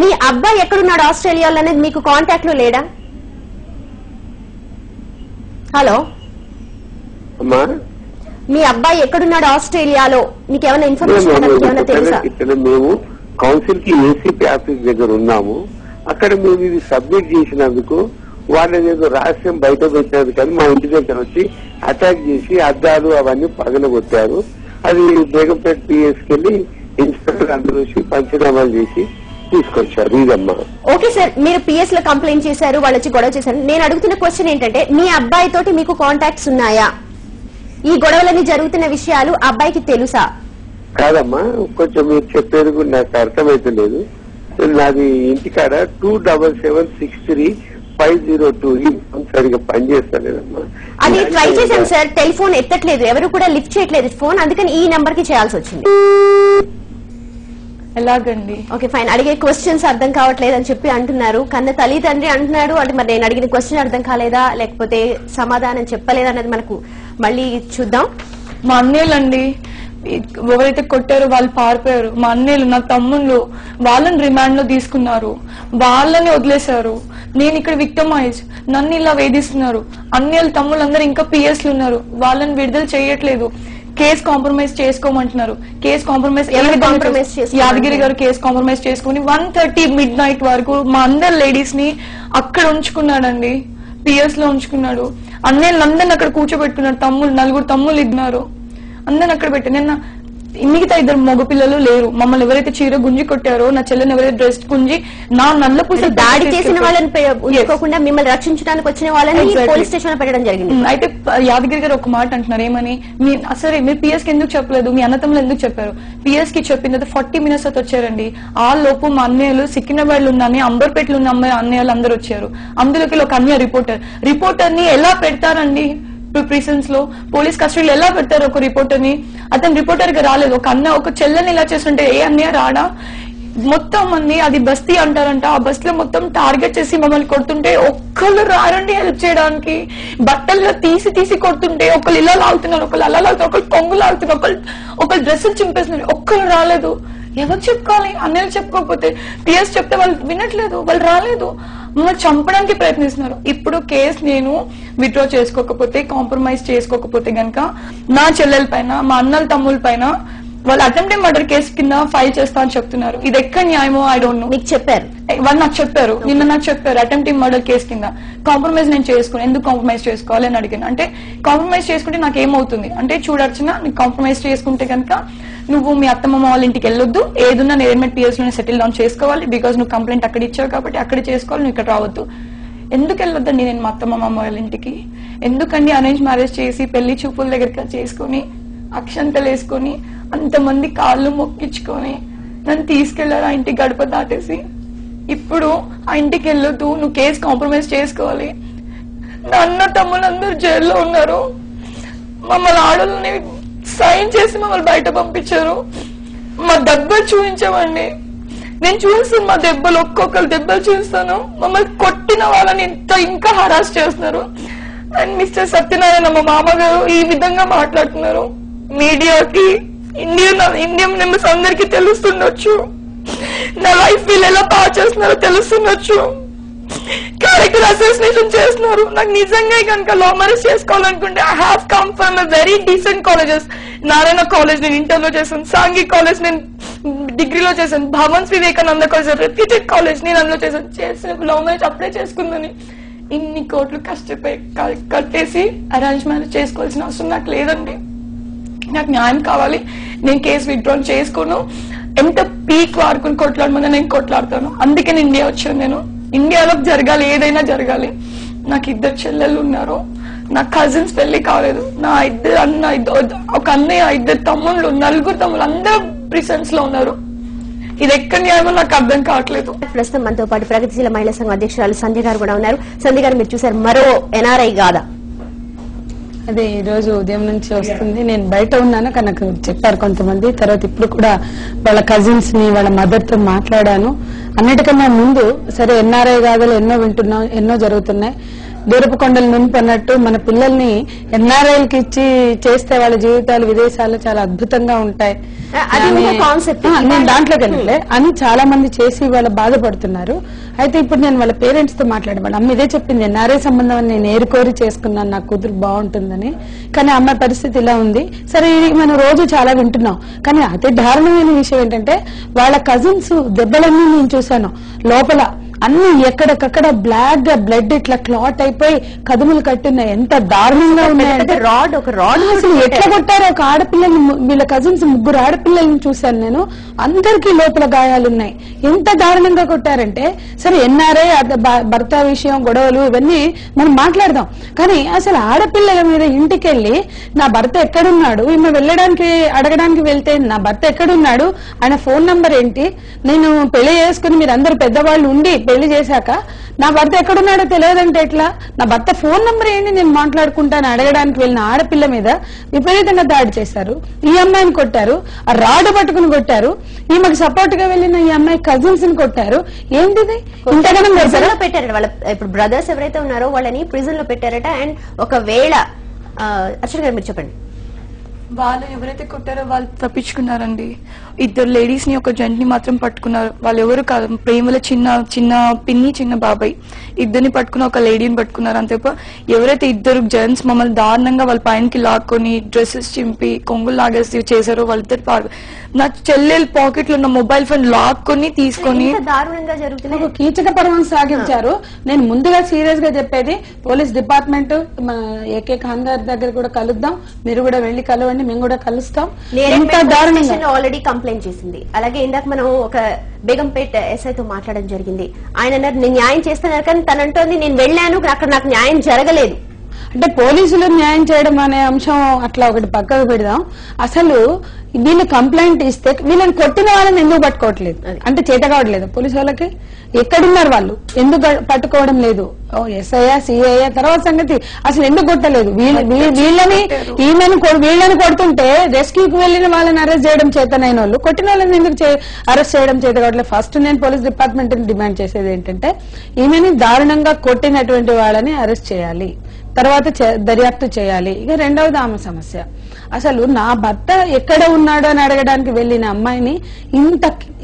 మీ అబ్బాయి ఎక్కడున్నాడు ఆస్ట్రేలియాలో అనేది మీకు కాంటాక్ట్ లో లేడా? హలో, మీ అబ్బాయి ఎక్కడున్నాడు ఆస్ట్రేలియాలో? మీకు ఏమైనా ఇన్ఫర్మేషన్ తెలుసా? ఇక్కడ మేము కౌన్సిల్ కి ఏసీపీ ఆఫీస్ దగ్గర ఉన్నాము. అక్కడ మేము ఇది సబ్మిట్ చేసినందుకు వాళ్ళని ఏదో రహస్యం బయట పెట్టినది కానీ మా ఇంటి దగ్గర వచ్చి అటాక్ చేసి అద్దాలు అవన్నీ పగలగొట్టారు. అది బేగంపేట పిఎస్కి వెళ్ళి ఇన్స్పెక్టర్ అందరూ పంచనామాలు చేసి తీసుకొచ్చారు. ఇదమ్మా. ఓకే సార్, మీరు పిఎస్ లో కంప్లైంట్ చేశారు, వాళ్ళు వచ్చి గొడవ చేశారు. నేను అడుగుతున్న క్వశ్చన్ ఏంటంటే, మీ అబ్బాయి తోటి మీకు కాంటాక్ట్స్ ఉన్నాయా? ఈ గొడవలన్నీ జరుగుతున్న విషయాలు అబ్బాయికి తెలుసా? కాదమ్మా, కొంచెం మీరు చెప్పేది కూడా నాకు అర్థమైతలేదు. నాది ఇంటికాడ 27763502 సరిగా పనిచేస్తలేదమ్మా. అది ట్రై చేశాను సార్, టెలిఫోన్ ఎత్తట్లేదు, ఎవరు కూడా లిఫ్ట్ చేయట్లేదు ఫోన్, అందుకని ఈ నెంబర్ కి చేయాల్సి వచ్చింది. ఎలాగండి? ఓకే ఫైన్, అడిగే క్వశ్చన్స్ అర్థం కావట్లేదు అని చెప్పి అంటున్నారు. కన్నా తల్లిదండ్రి అంటున్నాడు. అంటే మరి నేను అడిగిన క్వశ్చన్ అర్థం కాలేదా లేకపోతే సమాధానం చెప్పలేదా అనేది మనకు మళ్ళీ చూద్దాం. మా అన్నయ్యలండి, ఎవరైతే కొట్టారో వాళ్ళు పారిపోయారు. మా అన్నయ్యలు, నా తమ్ముళ్ళు, వాళ్ళని రిమాండ్ లో తీసుకున్నారు, వాళ్ళని వదిలేశారు. నేను ఇక్కడ విక్టమైజ్, నన్ను ఇలా వేధిస్తున్నారు. అన్నయ్యలు తమ్ముళ్ళు అందరు ఇంకా పిఎస్ లు ఉన్నారు, వాళ్ళని విడుదల చేయట్లేదు. కేసు కాంప్రమైజ్ చేసుకోమంటున్నారు. కేసు కాంప్రమైజ్ యాదగిరి గారు కేసు కాంప్రమైజ్ చేసుకుని 1:30 midnight వరకు మా అందరు లేడీస్ ని అక్కడ ఉంచుకున్నాడండి, పిఎస్ లో ఉంచుకున్నాడు. అన్నయ్యలు అందరిని అక్కడ కూర్చోబెట్టుకున్నాడు. తమ్ముళ్ళు, 4 తమ్ముళ్ళు ఇద్దరు, అందరిని అక్కడ పెట్టి. నిన్న మిగతా 2 మగపిల్లలు లేరు. మమ్మల్ని ఎవరైతే చీర గుంజి కొట్టారో, నా చెల్లెని ఎవరైతే డ్రెస్ గుంజి నా నల్ల పూస దాడి చేసిన వాళ్ళని ఉంచుకోకుండా మిమ్మల్ని రక్షించడానికి వచ్చిన వాళ్ళని పోలీస్ స్టేషన్ లో పెట్టడం జరిగింది. అయితే యాదగిరి గారు ఒక మాట అంటున్నారు, ఏమని, సరే మీరు పిఎస్ కి ఎందుకు చెప్పలేదు, మీ అన్నతమ్ములు ఎందుకు చెప్పారు? పిఎస్ కి చెప్పిన 40 minutes వచ్చారండి. ఆ లోపు మా అన్నయ్యలు సికింద్రాబాద్ లో ఉన్న అంబర్పేటలో ఉన్న అన్నయ్యలు అందరూ వచ్చారు. అందులోకి ఒక అన్నయ్య రిపోర్టర్ ని ఎలా పెడతారండి ప్రిసన్స్ లో, పోలీస్ కస్టడీలో ఎలా పెడతారు ఒక రిపోర్టర్ ని? అతను రిపోర్టర్ గా రాలేదు. ఒక అన్న ఒక చెల్లెని ఇలా చేస్తుంటే ఏ అన్నయ్య రాడా? మొత్తం మంది అది బస్తీ అంటారంట, ఆ బస్తీలో మొత్తం టార్గెట్ చేసి మమ్మల్ని కొడుతుంటే ఒక్కళ్ళు రారండి హెల్ప్ చేయడానికి. బట్టల్లో తీసి కొడుతుంటే ఒకళ్ళు ఇలా లాగుతున్నారు, ఒకళ్ళు అలా లాగుతున్నారు, ఒకళ్ళు కొంగు లాగుతున్నారు, ఒకళ్ళు డ్రెస్సులు చింపేస్తున్నారు. ఒక్కళ్ళు రాలేదు. ఎవరు చెప్పుకోవాలి? అన్నయ్యలు చెప్పుకోకపోతే పిఎస్ చెప్తే వాళ్ళు వినట్లేదు, వాళ్ళు రాలేదు. మమ్మల్ని చంపడానికి ప్రయత్నిస్తున్నారు. ఇప్పుడు కేసు నేను విత్డ్రా చేసుకోకపోతే, కాంప్రమైజ్ చేసుకోకపోతే గనక నా చెల్లెల పైన, మా అన్నల తమ్ముల పైన వాళ్ళు అటెంప్టెడ్ మర్డర్ కేసు కింద ఫైల్ చేస్తా అని చెప్తున్నారు. ఇది ఎక్కడ న్యాయమో ఐ డోంట్ నో. మీకు చెప్పారు? వాళ్ళు నాకు చెప్పారు, నిన్న నాకు చెప్పారు అటెంప్టెడ్ మర్డర్ కేసు కింద. కాంప్రమైజ్ నేను చేసుకుని ఎందుకు కాంప్రమైజ్ చేసుకోవాలి అని అడిగాను. అంటే కాంప్రమైజ్ చేసుకుంటే నాకు ఏమవుతుంది అంటే, చూడొచ్చిన నీకు కాంప్రమైజ్ చేసుకుంటే కనుక నువ్వు మీ అత్తమ్మ వాళ్ళ ఇంటికి వెళ్ళొద్దు, ఏదున్నా నేర్మెంట్ పిఎస్ లోనే సెటిల్ డౌన్ చేసుకోవాలి, బికాస్ నువ్వు కంప్లైంట్ అక్కడ ఇచ్చావు కాబట్టి అక్కడ చేసుకోవాలి, నువ్వు ఇక్కడ రావద్దు. ఎందుకు వెళ్ళొద్దండి నేను మా అత్తమ్మ వాళ్ళ ఇంటికి? ఎందుకండి అరేంజ్ మ్యారేజ్ చేసి పెళ్లి చూపుల దగ్గర చేసుకుని అక్షంతలు వేసుకొని అంతమంది కాళ్ళు మొక్కించుకొని నన్ను తీసుకెళ్లారు ఆ ఇంటి గడప దాటేసి. ఇప్పుడు ఆ ఇంటికి వెళ్ళొద్దు, నువ్వు కేసు కాంప్రమైజ్ చేసుకోవాలి. నా అన్న తమ్ముళ్ళందరూ జైల్లో ఉన్నారు. మమ్మల్ని ఆడోళ్ళని సైన్ చేసి మమ్మల్ని బయట పంపించారు. మా దెబ్బలు చూపించామండి, నేను చూస్తాను మా దెబ్బలు, ఒక్కొక్కరు దెబ్బలు చూస్తాను. మమ్మల్ని కొట్టిన వాళ్ళని ఇంకా హరాస్ చేస్తున్నారు. అండ్ మిస్టర్ సత్యనారాయణ మా మామగారు ఈ విధంగా మాట్లాడుతున్నారు. మీడియాకి, ఇండియన్ మెంబర్స్ అందరికి తెలుస్తుండొచ్చు, నా లైఫ్ వీళ్ళు ఎలా బాగా చేస్తున్నారో తెలుస్తుండొచ్చు. క్యారెక్టర్ అసోసియేషన్ చేస్తున్నారు. నాకు నిజంగా కనుక లవ్ మ్యారేజ్ చేసుకోవాలనుకుంటే I have come from a very decent colleges. Narayana college నేను ఇంటర్లో చేశాను, సాంఘిక్ కాలేజ్ నేను డిగ్రీలో చేశాను, Bhavan's Vivekananda college reputed college నేను అందులో చేసిన లవ్ మ్యారేజ్ అప్లై చేసుకుందని ఇన్ని కోట్లు కష్టపడి కట్టేసి అరేంజ్ మ్యారేజ్ చేసుకోవాల్సిన అవసరం నాకు లేదండి. నాకు న్యాయం కావాలి. నేను కేసు విత్డ్రా చేసుకోను. ఎంత పీక్ వాడుకుని కొట్లాడమని నేను కొట్లాడతాను. అందుకే నేను ఇండియా వచ్చాను. నేను ఇండియాలో జరగాలి, ఏదైనా జరగాలి. నాకు 2 చెల్లెళ్ళు ఉన్నారు, నా కజిన్స్ పెళ్లి కాలేదు, నా 2 అన్న, ఒక అన్నయ్య, 2 తమ్ముళ్ళు, 4 తమ్ముళ్ళు అందరూ ప్రిసన్స్ లో ఉన్నారు. ఇది ఎక్కడ న్యాయమో నాకు అర్థం కావట్లేదు. ప్రస్తుతం మనతో పాటు ప్రగతిశీల మహిళా సంఘం అధ్యక్షురాలు సంధ్య గారు కూడా ఉన్నారు. సంధ్య గారు, మీరు చూసారు మరో ఎన్ఆర్ఐ గాథ. అదే ఈ రోజు ఉదయం నుంచి వస్తుంది. నేను బయట ఉన్నాను కానీ నాకు చెప్పారు కొంతమంది. తర్వాత ఇప్పుడు కూడా వాళ్ళ కజిన్స్ ని, వాళ్ళ మదర్ తో మాట్లాడాను. అన్నిటికన్నా ముందు సరే ఎన్ఆర్ఐ గాథలు ఎన్నో వింటున్నాం, ఎన్నో జరుగుతున్నాయి. దూరపు కొండలు నునిపన్నట్టు మన పిల్లల్ని ఎన్ఆర్ఐలకి ఇచ్చి చేస్తే వాళ్ళ జీవితాలు విదేశాల్లో చాలా అద్భుతంగా ఉంటాయి అది ఒక కాన్సెప్ట్. నేను దాంట్లోకి వెళ్ళలే అని చాలా మంది చేసి వాళ్ళు బాధపడుతున్నారు. అయితే ఇప్పుడు నేను వాళ్ళ పేరెంట్స్ తో మాట్లాడేవాళ్ళు. అమ్మ ఇదే చెప్పింది, ఎన్ఆర్ఐ సంబంధం అని నేను ఏరుకోరి చేసుకున్నాను, నా కూతురు బాగుంటుందని. కానీ అమ్మాయి పరిస్థితి ఇలా ఉంది. సరే ఇది మనం రోజు చాలా వింటున్నాం, కానీ అతి దారుణమైన విషయం ఏంటంటే వాళ్ళ కజిన్స్ దెబ్బలన్నీ నేను చూశాను. లోపల అన్ని ఎక్కడికక్కడ బ్లాక్ గా బ్లడ్ ఇట్లా క్లాట్ అయిపోయి కదుములు కట్టున్నాయి. ఎంత దారుణంగా ఉన్నాయంటే ఒక రాడ్ అసలు ఎట్లా కొట్టారో. ఒక ఆడపిల్లని, వీళ్ళ కజిన్స్ 3 ఆడపిల్లల్ని చూశాను నేను, అందరికీ లోపల గాయాలున్నాయి. ఎంత దారుణంగా కొట్టారంటే, సరే ఎన్ఆర్ఐ భర్త విషయం గొడవలు ఇవన్నీ మనం మాట్లాడదాం, కానీ అసలు ఆడపిల్లల మీద ఇంటికి వెళ్ళి నా భర్త ఎక్కడున్నాడు, ఈమె వెళ్ళడానికి అడగడానికి వెళ్తే నా భర్త ఎక్కడున్నాడు, ఆయన ఫోన్ నంబర్ ఏంటి, నేను పెళ్లి చేసుకుని మీరు అందరూ పెద్దవాళ్ళు ఉండి పెళ్లి చేశాక నా భర్త ఎక్కడున్నాడో తెలియదంటే ఎట్లా, నా భర్త ఫోన్ నంబర్ ఏంటి నేను మాట్లాడుకుంటాను అడగడానికి వెళ్ళిన ఆడపిల్ల మీద విపరీతంగా దాడి చేశారు. ఈ అమ్మాయిని కొట్టారు, ఆ రాడు పట్టుకుని కొట్టారు. ఈమెకు సపోర్ట్ గా వెళ్ళిన ఈ అమ్మాయి కజిన్స్ ని కొట్టారు. ఏంటిది ఇంతగానం ప్రిజన్ లో పెట్టారట వాళ్ళ. ఇప్పుడు బ్రదర్స్ ఎవరైతే ఉన్నారో వాళ్ళని ప్రిజన్ లో పెట్టారట. అండ్ ఒకవేళ అర్చన గారు మీరు చెప్పండి. వాళ్ళు ఎవరైతే కొట్టారో వాళ్ళు తప్పించుకున్నారండి. 2 లేడీస్ ని ఒక జెంట్ ని మాత్రం పట్టుకున్నారు. వాళ్ళు ఎవరు కాదు, ప్రేమల చిన్న పిన్ని చిన్న బాబాయ్ ఇద్దరిని పట్టుకుని ఒక లేడీని పట్టుకున్నారు అంతే. ఎవరైతే 2 జెంట్స్ మమ్మల్ని దారుణంగా వాళ్ళ పైనకి లాక్కొని డ్రెస్సెస్ చింపి కొంగులు లాగేసి చేశారో వాళ్ళిద్దరు. నా చెల్లెలు పాకెట్ లో ఉన్న మొబైల్ ఫోన్ లాక్కొని తీసుకొని దారుణంగా జరుగుతుంది. ఒక కీచక పర్వం సాగించారు. నేను ముందుగా సీరియస్ గా చెప్పేది, పోలీస్ డిపార్ట్మెంట్ ఏకే ఖాన్ గారి దగ్గర కూడా కలుద్దాం, మీరు కూడా వెళ్లి కలవండి, మేము కూడా కలుస్తాం. ఆల్రెడీ కంప్లైంట్ చేసింది. అలాగే ఇందాక మనం ఒక బేగంపేట ఎస్ఐ తో మాట్లాడడం జరిగింది. ఆయన అన్నారు నేను న్యాయం చేస్తున్నారు, కానీ తనంటోంది నేను వెళ్ళాను అక్కడ నాకు న్యాయం జరగలేదు. అంటే పోలీసులు న్యాయం చేయడం అనే అంశం అట్లా ఒకటి పక్కకు పెడదాం. అసలు వీళ్ళు కంప్లైంట్ ఇస్తే వీళ్ళని కొట్టిన వాళ్ళని ఎందుకు పట్టుకోవట్లేదు, అంటే చేత కావట్లేదు పోలీసు వాళ్ళకి? ఎక్కడున్నారు వాళ్ళు, ఎందుకు పట్టుకోవడం లేదు? ఎస్ఐయా సిఐయా తర్వాత సంగతి, అసలు ఎందుకు కొట్టలేదు? వీళ్ళని వీళ్ళని కొడుతుంటే రెస్క్యూకి వెళ్ళిన వాళ్ళని అరెస్ట్ చేయడం చేతనైన వాళ్ళు కొట్టిన వాళ్ళని ఎందుకు అరెస్ట్ చేయడం చేత కావట్లేదు? ఫస్ట్ నేను పోలీస్ డిపార్ట్మెంట్ డిమాండ్ చేసేది ఏంటంటే, ఈమెని దారుణంగా కొట్టినటువంటి వాళ్ళని అరెస్ట్ చేయాలి, తర్వాత దర్యాప్తు చేయాలి. ఇక రెండవది ఆమె సమస్య. అసలు నా భర్త ఎక్కడ ఉన్నాడు అని అడగడానికి వెళ్లిన అమ్మాయిని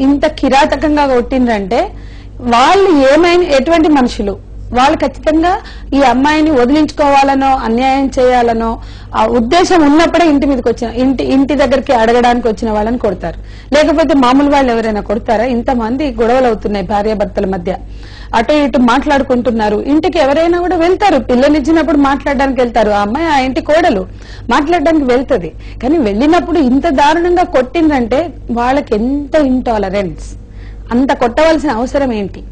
ఇంత కిరాతకంగా కొట్టిండ్రంటే వాళ్ళు ఎటువంటి మనుషులు? వాళ్ళు ఖచ్చితంగా ఈ అమ్మాయిని వదిలించుకోవాలనో అన్యాయం చేయాలనో ఆ ఉద్దేశం ఉన్నప్పుడే ఇంటి మీదకి వచ్చిన ఇంటి దగ్గరికి అడగడానికి వచ్చిన వాళ్ళని కొడతారు. లేకపోతే మామూలు వాళ్ళు ఎవరైనా కొడతారా? ఇంతమంది గొడవలు అవుతున్నాయి భార్యాభర్తల మధ్య, అటు ఇటు మాట్లాడుకుంటున్నారు. ఇంటికి ఎవరైనా కూడా వెళ్తారు, పిల్లనిచ్చినప్పుడు మాట్లాడడానికి వెళ్తారు. ఆ అమ్మాయి ఆ ఇంటి కోడలు మాట్లాడడానికి వెళ్తుంది. కానీ వెళ్ళినప్పుడు ఇంత దారుణంగా కొట్టిందంటే వాళ్ళకి ఎంత ఇంటాలరెన్స్, అంత కొట్టవలసిన అవసరం ఏంటి?